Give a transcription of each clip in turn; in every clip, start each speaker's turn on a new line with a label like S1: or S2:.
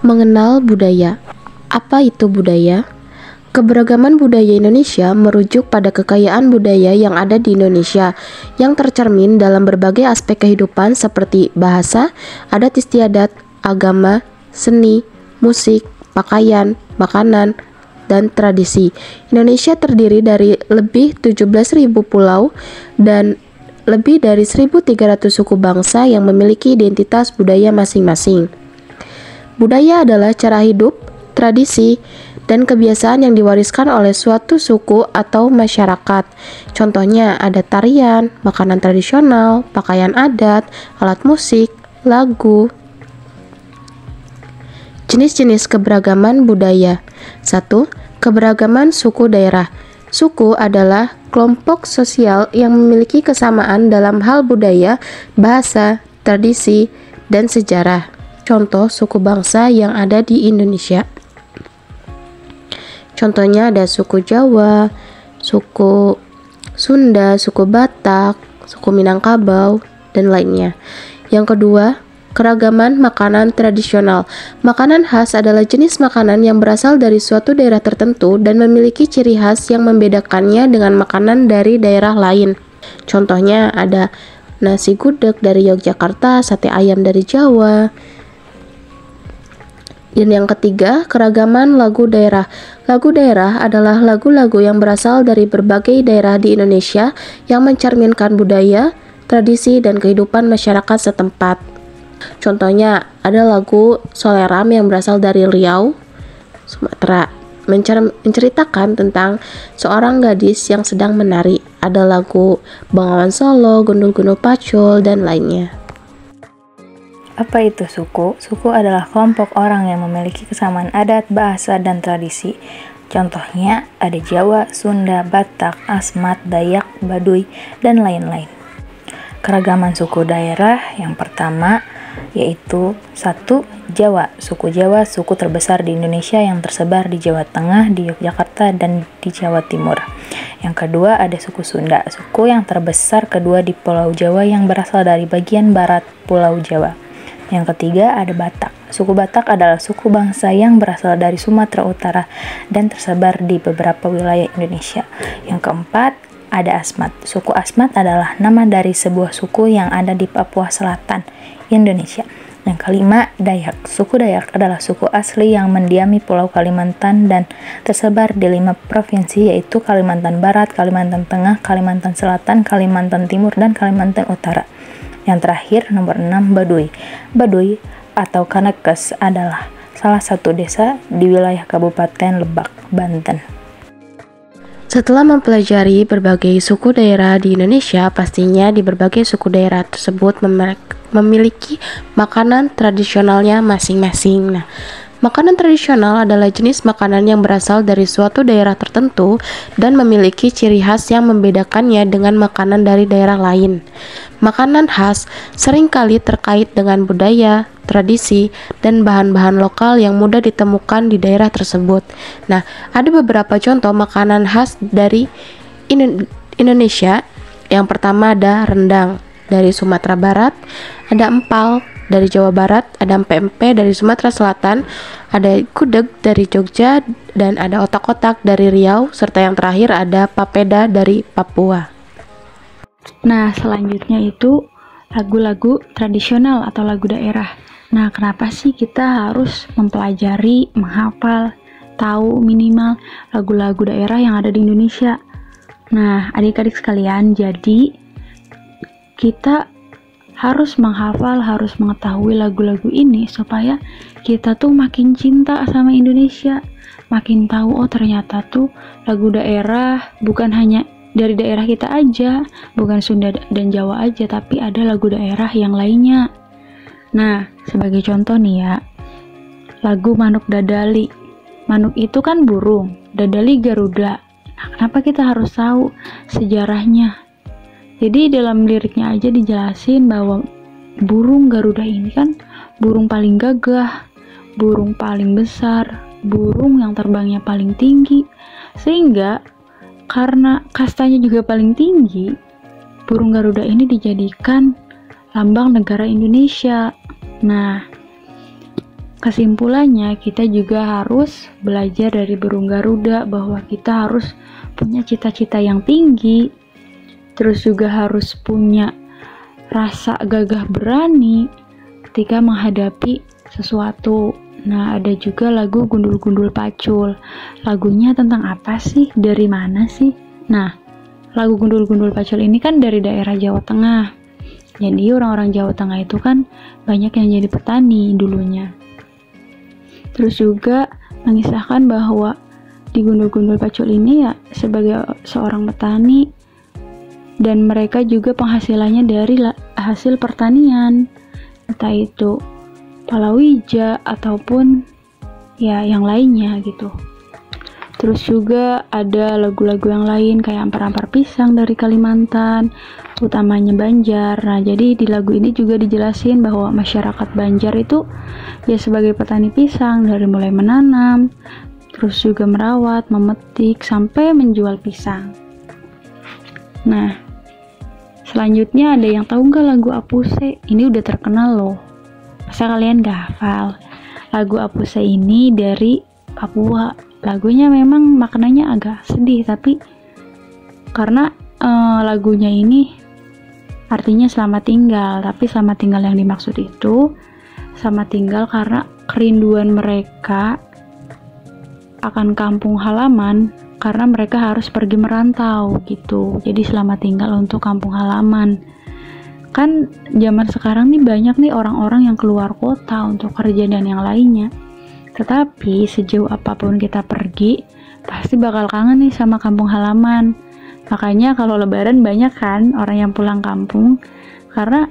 S1: Mengenal budaya. Apa itu budaya? Keberagaman budaya Indonesia merujuk pada kekayaan budaya yang ada di Indonesia, yang tercermin dalam berbagai aspek kehidupan seperti bahasa, adat istiadat, agama, seni, musik, pakaian, makanan, dan tradisi. Indonesia terdiri dari lebih 17.000 pulau dan lebih dari 1.300 suku bangsa yang memiliki identitas budaya masing-masing. Budaya adalah cara hidup, tradisi, dan kebiasaan yang diwariskan oleh suatu suku atau masyarakat. Contohnya ada tarian, makanan tradisional, pakaian adat, alat musik, lagu. Jenis-jenis keberagaman budaya. 1. Keberagaman suku daerah. Suku adalah kelompok sosial yang memiliki kesamaan dalam hal budaya, bahasa, tradisi, dan sejarah. Contoh suku bangsa yang ada di Indonesia. Contohnya ada suku Jawa, suku Sunda, suku Batak, suku Minangkabau, dan lainnya. Yang kedua, keragaman makanan tradisional. Makanan khas adalah jenis makanan yang berasal dari suatu daerah tertentu dan memiliki ciri khas yang membedakannya dengan makanan dari daerah lain. Contohnya ada nasi gudeg dari Yogyakarta, sate ayam dari Jawa. Dan yang ketiga, keragaman lagu daerah. Lagu daerah adalah lagu-lagu yang berasal dari berbagai daerah di Indonesia yang mencerminkan budaya, tradisi, dan kehidupan masyarakat setempat. Contohnya, ada lagu Soleram yang berasal dari Riau, Sumatera, menceritakan tentang seorang gadis yang sedang menari. Ada lagu Bengawan Solo, Gundul-Gundul Pacul, dan lainnya.
S2: Apa itu suku? Suku adalah kelompok orang yang memiliki kesamaan adat, bahasa, dan tradisi. Contohnya ada Jawa, Sunda, Batak, Asmat, Dayak, Baduy, dan lain-lain. Keragaman suku daerah yang pertama yaitu 1. Jawa. Suku Jawa, suku terbesar di Indonesia yang tersebar di Jawa Tengah, di Yogyakarta, dan di Jawa Timur. Yang kedua ada suku Sunda, suku yang terbesar kedua di Pulau Jawa yang berasal dari bagian barat Pulau Jawa. Yang ketiga ada Batak. Suku Batak adalah suku bangsa yang berasal dari Sumatera Utara dan tersebar di beberapa wilayah Indonesia. Yang keempat ada Asmat. Suku Asmat adalah nama dari sebuah suku yang ada di Papua Selatan, Indonesia. Yang kelima, Dayak. Suku Dayak adalah suku asli yang mendiami Pulau Kalimantan dan tersebar di 5 provinsi yaitu Kalimantan Barat, Kalimantan Tengah, Kalimantan Selatan, Kalimantan Timur, dan Kalimantan Utara. Yang terakhir, nomor 6, Baduy. Baduy atau Kanekes adalah salah satu desa di wilayah Kabupaten Lebak, Banten.
S1: Setelah mempelajari berbagai suku daerah di Indonesia, pastinya di berbagai suku daerah tersebut memiliki makanan tradisionalnya masing-masing. Nah, makanan tradisional adalah jenis makanan yang berasal dari suatu daerah tertentu dan memiliki ciri khas yang membedakannya dengan makanan dari daerah lain. Makanan khas seringkali terkait dengan budaya, tradisi, dan bahan-bahan lokal yang mudah ditemukan di daerah tersebut. Nah, ada beberapa contoh makanan khas dari Indonesia. Yang pertama ada rendang dari Sumatera Barat, ada empal dari Jawa Barat, ada empe-empe dari Sumatera Selatan, ada gudeg dari Jogja, dan ada otak-otak dari Riau, serta yang terakhir ada papeda dari Papua.
S3: Nah, selanjutnya itu lagu-lagu tradisional atau lagu daerah. Nah, kenapa sih kita harus mempelajari, menghafal, tahu minimal lagu-lagu daerah yang ada di Indonesia? Nah, adik-adik sekalian, jadi kita harus menghafal, harus mengetahui lagu-lagu ini supaya kita tuh makin cinta sama Indonesia, makin tahu oh ternyata tuh lagu daerah bukan hanya dari daerah kita aja, bukan Sunda dan Jawa aja, tapi ada lagu daerah yang lainnya. Nah, sebagai contoh nih ya, lagu Manuk Dadali. Manuk itu kan burung, Dadali Garuda. Nah, kenapa kita harus tahu sejarahnya? Jadi dalam liriknya aja dijelasin bahwa burung Garuda ini kan burung paling gagah, burung paling besar, burung yang terbangnya paling tinggi, sehingga karena kastanya juga paling tinggi, burung Garuda ini dijadikan lambang negara Indonesia. Nah, kesimpulannya kita juga harus belajar dari burung Garuda bahwa kita harus punya cita-cita yang tinggi, terus juga harus punya rasa gagah berani ketika menghadapi sesuatu. Nah, ada juga lagu Gundul-Gundul Pacul. Lagunya tentang apa sih? Dari mana sih? Nah, lagu Gundul-Gundul Pacul ini kan dari daerah Jawa Tengah. Jadi orang-orang Jawa Tengah itu kan banyak yang jadi petani dulunya. Terus juga mengisahkan bahwa di Gundul-Gundul Pacul ini ya sebagai seorang petani, dan mereka juga penghasilannya dari hasil pertanian, entah itu palawija ataupun ya yang lainnya gitu. Terus juga ada lagu-lagu yang lain kayak Ampar-Ampar Pisang dari Kalimantan, utamanya Banjar. Nah, jadi di lagu ini juga dijelasin bahwa masyarakat Banjar itu ya sebagai petani pisang dari mulai menanam, terus juga merawat, memetik, sampai menjual pisang. Nah, selanjutnya ada yang tahu nggak lagu Apuse? Ini udah terkenal loh. Masa kalian gak hafal? Lagu Apuse ini dari Papua. Lagunya memang maknanya agak sedih, tapi karena lagunya ini artinya selamat tinggal, tapi selamat tinggal yang dimaksud itu selamat tinggal karena kerinduan mereka akan kampung halaman, karena mereka harus pergi merantau gitu. Jadi selamat tinggal untuk kampung halaman. Kan zaman sekarang nih banyak nih orang-orang yang keluar kota untuk kerja dan yang lainnya. Tetapi sejauh apapun kita pergi, pasti bakal kangen nih sama kampung halaman. Makanya kalau lebaran banyak kan orang yang pulang kampung, karena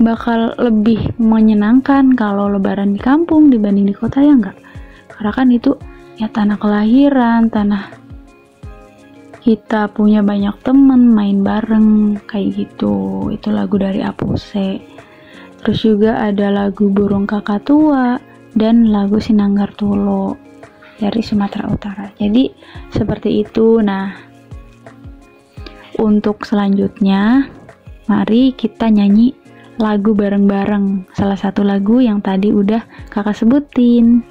S3: bakal lebih menyenangkan kalau lebaran di kampung dibanding di kota, ya enggak? Karena kan itu ya tanah kelahiran, tanah kita punya banyak temen, main bareng, kayak gitu. Itu lagu dari Apuse. Terus juga ada lagu Burung Kakatua dan lagu Sinanggar Tulo dari Sumatera Utara. Jadi seperti itu. Nah, untuk selanjutnya mari kita nyanyi lagu bareng-bareng, salah satu lagu yang tadi udah kakak sebutin.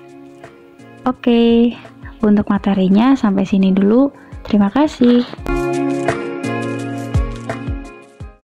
S3: Oke, untuk materinya sampai sini dulu. Terima kasih.